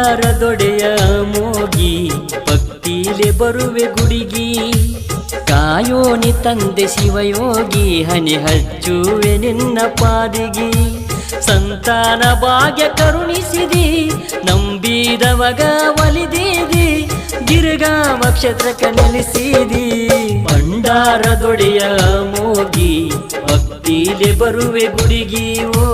ಭಂಡಾರದೊಡೆಯ ಮೋಗಿ ಭಕ್ತಿಲೆ ಬರುವೆ ಗುಡಿಗಿ ಕಾಯೋನಿ ತಂದೆ ಶಿವಯೋಗಿ ಹನಿ ಹಚ್ಚುವೆ ನಿನ್ನ ಪಾದಿಗಿ ಸಂತಾನ ಭಾಗ್ಯ ಕರುಣಿಸಿದಿ ನಂಬಿದವಗ ಒಲಿದಿದಿ ಗಿರ್ಗಾಮ ಕ್ಷೇತ್ರಕ ನೆಲೆಸಿದಿ ಭಂಡಾರದೊಡೆಯ ಮೋಗಿ ಭಕ್ತಿಲೆ ಬರುವೆ ಗುಡಿಗಿ ಓ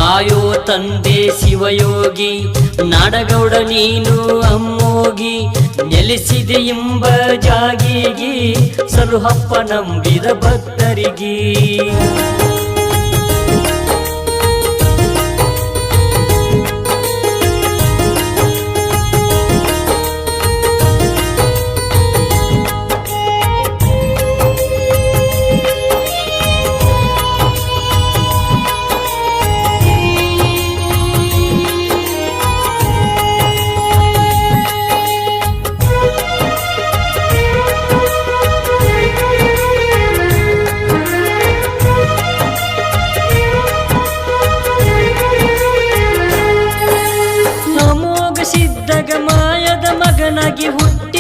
ಕಾಯೋ ತಂದೆ ಶಿವಯೋಗಿ ನಾಡಗೌಡ ನೀನು ಅಮ್ಮೋಗಿ ನೆಲೆಸಿದೆ ಎಂಬ ಜಾಗಿಗಿ ಸಲುಹಪ್ಪ ನಂಬಿದ ಭಕ್ತರಿಗಿ ಮಾಯದ ಮಗನಾಗಿ ಹುಟ್ಟಿ